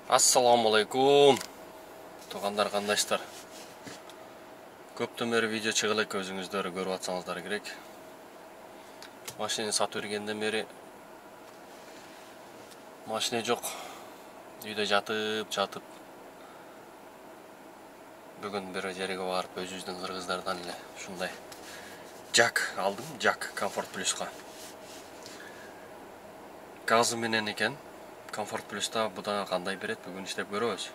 Assalamu alaikum. Туғандар қандайсыздар? Көптен бері видео чыгыла көзүңүздөр көрүп атсаңыздар керек. Машинаны сатып бергенден бери машина жок. Үйдө жатып. Бүгүн бир жерге барып өзүбүздүн кыргыздардан эле ушундай жак алдым, жак Комфорт Плюска. Газы менен экен. Комфорт Плюста будан кандай берет бүгүн иштеп көрөбүз.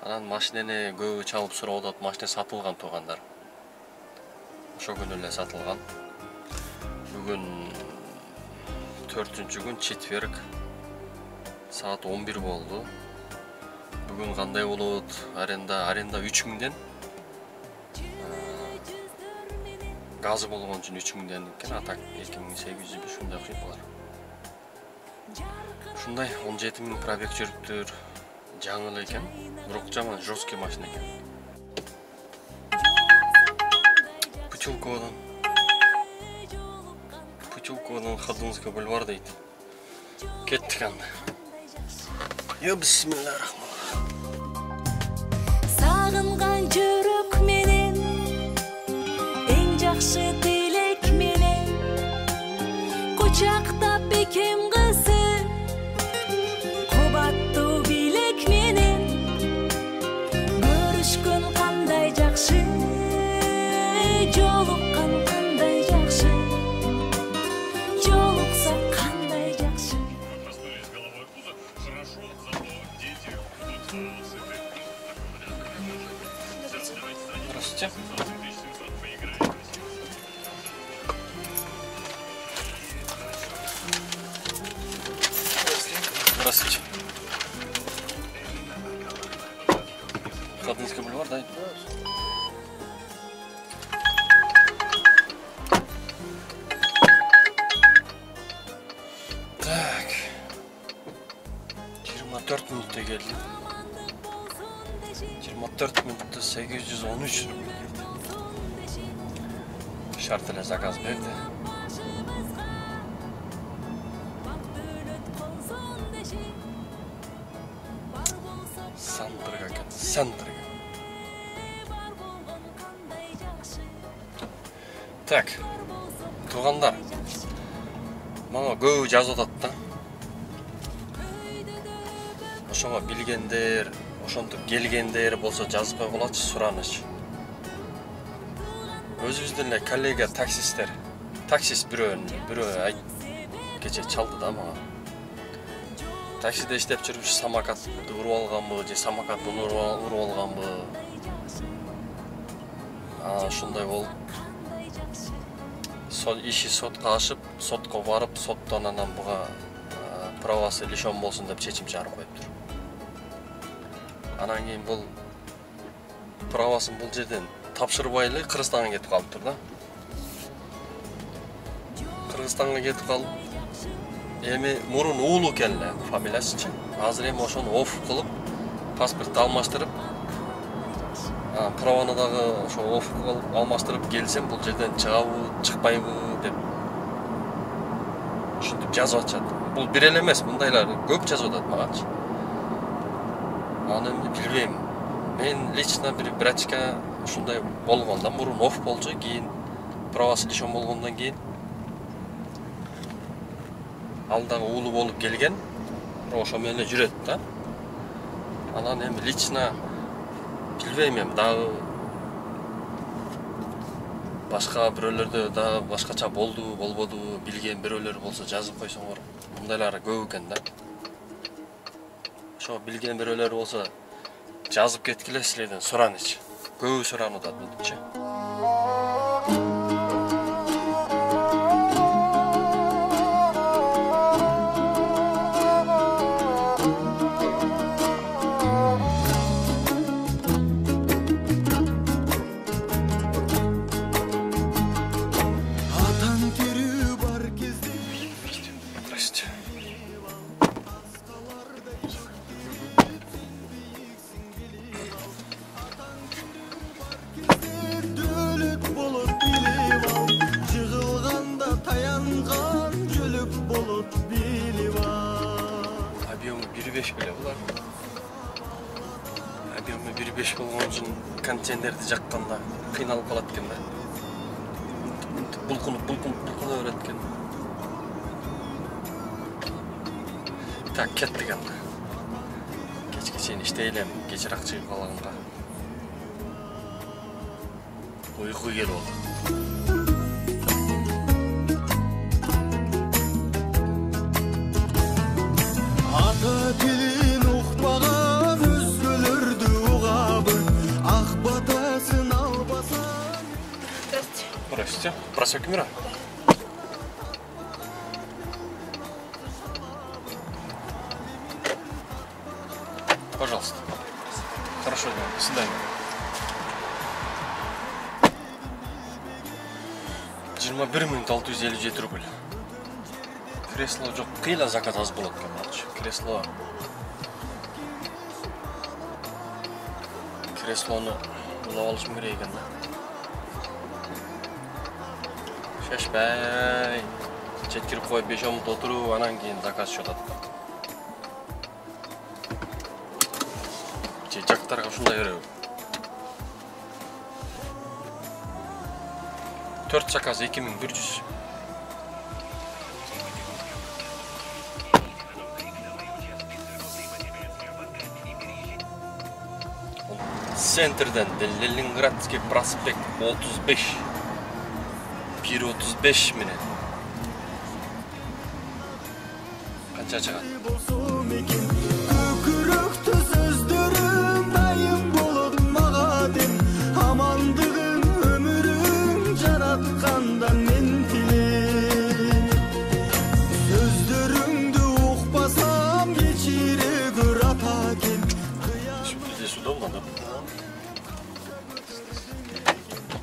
Анан машинени көбү чалып сурап атат, машина сатылган туугандар. Ошо күнү эле сатылган. Бүгүн 4-күн четверг саат 11 болду. Бүгүн кандай болот? Аренда 3000ден. Газы болгон үчүн 3000ден экен, а так 2800 ушундай окшойт булар. Ушундай 17.000 пробег жүрүптүр. Жаңы эле экен. Бирок жаман жесткий машина экен. Путилковдон Ходынский бульвар дейт. Кеттик анда. Бисмиллахиррахманиррахим. Сагынган жүрөк менен эң жакшы тилек менен кучактап бекем кызы кубаттуу билек менен көрүшкөн кандай жакшы жолуккан кандай жакшы жолукса кандай жакшы. Здравствуйте. Здравствуйте. Ходынский бульвар, да? Так. 24 минутта келдим. 24 минутта 813 рубль. Шарт эле заказ берди. Сандырга экен, сандырга. Так, туугандар, мага көбү жазып атат да. Ошого билгендер, ошентип келгендер болсо жазып койгулачы, сураныч. Өзүбүздүн эле коллега таксисттер, таксист бирөө кече чалды да мага. Таксиде иштеп жүрүп самокатты уруп алганбы, же самокаттын уруп алганбы. Ушундай болуп иши сотко ашып, сотко барып, соттон анан буга правасы лишен болсун деп чечим чыгарып коюптур. Анан кийин бул правасын бул жерден тапшырбай эле Кыргызстанга кетип калыптыр да. Кыргызстанга кетип калып, эми мурун уулу экен эле фамилиясычы. Азыр эми ошону оф кылып, паспортду алмаштырып, праваны дагы ошо оф кылып алмаштырып келсем, бул жерден чыгабы, чыкпайбы деп ушинтип жазып атышат. Бул бир эле эмес, мындайлар көп жазып атат магачы. Аны эми билбейм. Мен лично бир очка ушундай болгон да, мурун оф болчу, кийин правасы лишен болгондон кийин ал дагы уулу болуп келген, ошо менен эле жүрөт да. Анан эми лично билбейм, эми дагы башка бирөөлөрдө дагы башкача болду, болбоду, билген бирөөлөр болсо жазып койсоңор. Мындайлар көп экен да. Ошо билген бирөөлөр болсо жазып кеткиле, силерден сураныч. Көбү суранып атат менимче. бар. Эми 1.5 болгон үчүн контейнерди жакканда кыйналып калат экен да. Булкунуп берет экен. Так, кеттик анда. Кечке чейин иштейлем, кечирээк чыгып калганга. Uyku geldi oldu. Ата тілін ұқпаған өзгелерді ұғабы, ақ батасын албасан. Здравствуйте. Здравствуйте. Просек мира? Пожалуйста. Хорошо, до свидания. 21.657 рубль. Кресло жоқ, қиыла заказ аз болады екен, короче. Креслоны улап алышым керек екен да. Шашпай. Жеткирип коюп 5 минут отуруп, анан кийин заказ чотот. Жактарга ушундай береби. 4 заказ 2100. Центрден Ленинградский проспект 35. 1.35 менен. Канча чыгат? Көкіректі сөздерім дайым болып мағадым, амандығын өмірің жаратқандан мен тілейм. Сөздеріңді ұқпасам кешіре көр ата кел. Здесь удобно, да?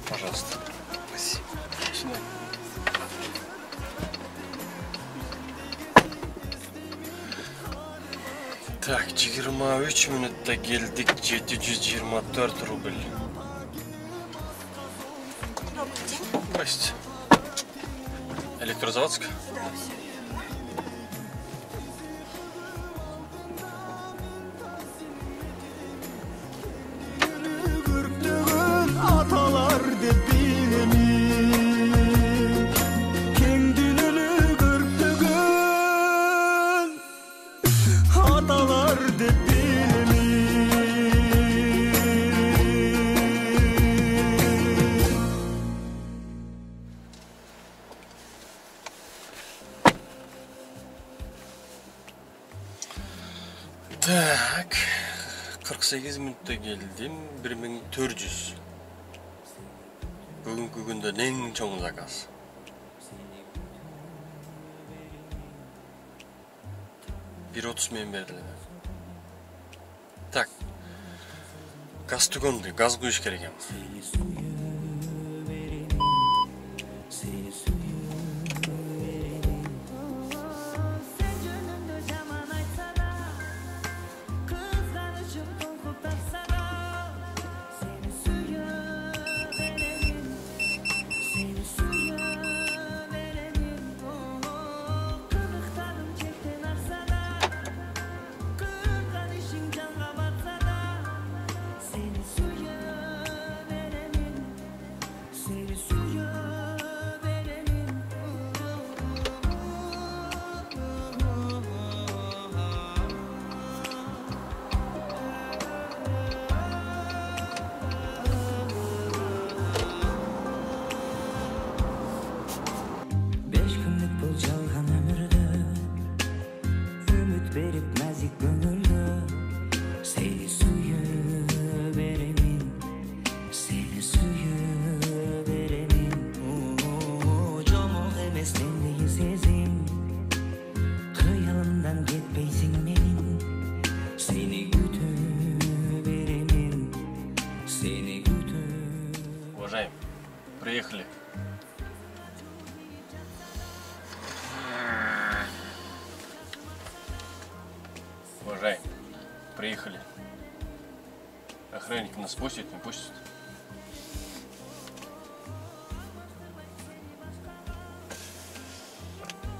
Пожалуйста. Спасибо. Так, 23 минутта келдик, 724 рубль. Добрый день. Здрасте. Электрозаводск? Да, все. Күрктігін аталар деп білемін, кең дүниелі күрктігін аталар деп білемін. Так, 48 минутта келдим, 1400. Бүгүнкү күндө эң чоң заказ. Bir 30 мен берилди. Так, газ түгөндү, газ куюш керек экен. Sen jönündө жаман айтсана, кызганычым толкуп тапсана, сени сүйө беремин, кырктарым чектен арсана, кырган ишиң жанга батса да, сени сүйө беремин, сени сүйө беремин. Beş günlük бұл жалған өмірді үміт беріп нәзік көңілді сені сүйе беремін, сені сүйе беремін. Жомоқ емес сендегі сезім, қиялымдан кетпейсің менің, сені күте беремін, сені күте. Уважаемый, приехали. Уважаемый, приехали. Охранник нас пустит, не пустит?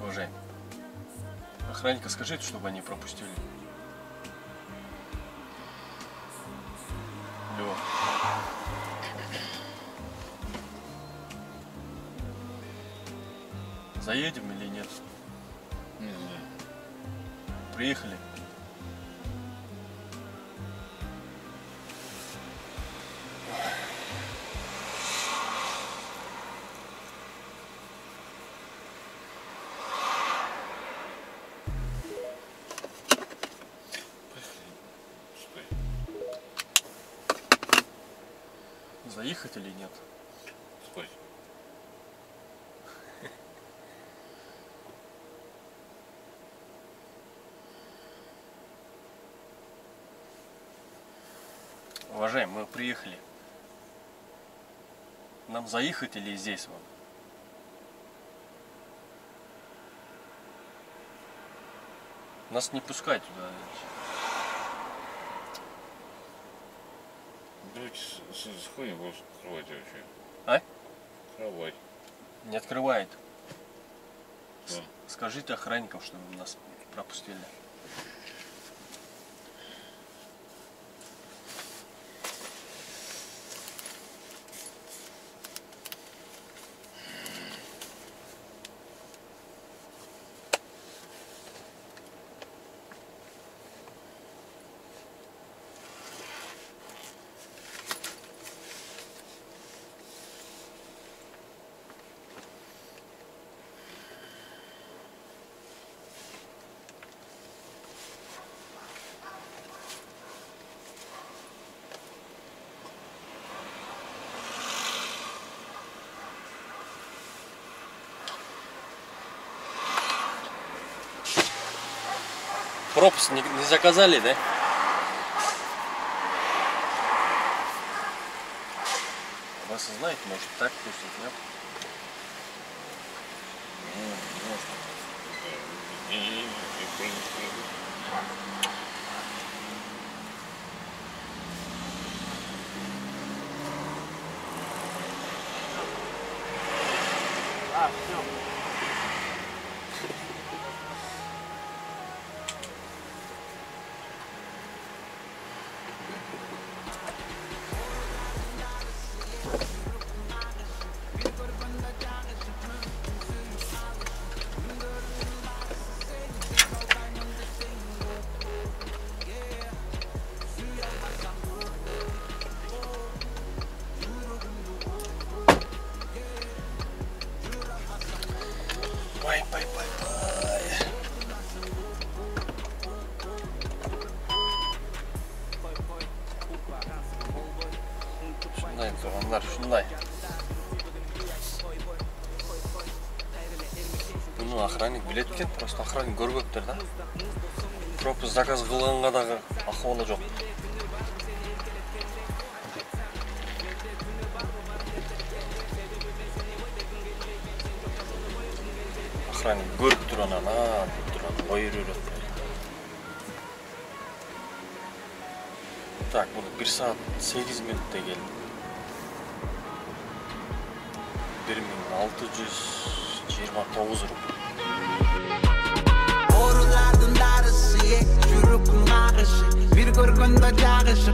Уважаемый, охранника скажите, чтобы они пропустили. Заедем или нет? Не знаю. Приехали. Стой. Заехать или нет? Стой. Уважаемый, мы приехали. Нам заехать или здесь вам? Нас не пускать туда. Давайте сходим, будешь открывать вообще. А? Кровать. Не открывает. Да. Скажите охранникам, чтобы нас пропустили. Пропуск не заказали, да? Вас знаете, может так пустить, нет? Бай. Шундай тугандар, шундай. Bunu охранник билет екен, просто охранник көрбөптүр да. Пропуск заказ кылганга дагы акыбалы жок. Охранник көрүп турган анан ой үрүрөт. Так, bunu 1 saat 8 minutта келди. 1629 rubl. Borulardan darısı, yek çürüp ağışı. Bir görgünde cağışı,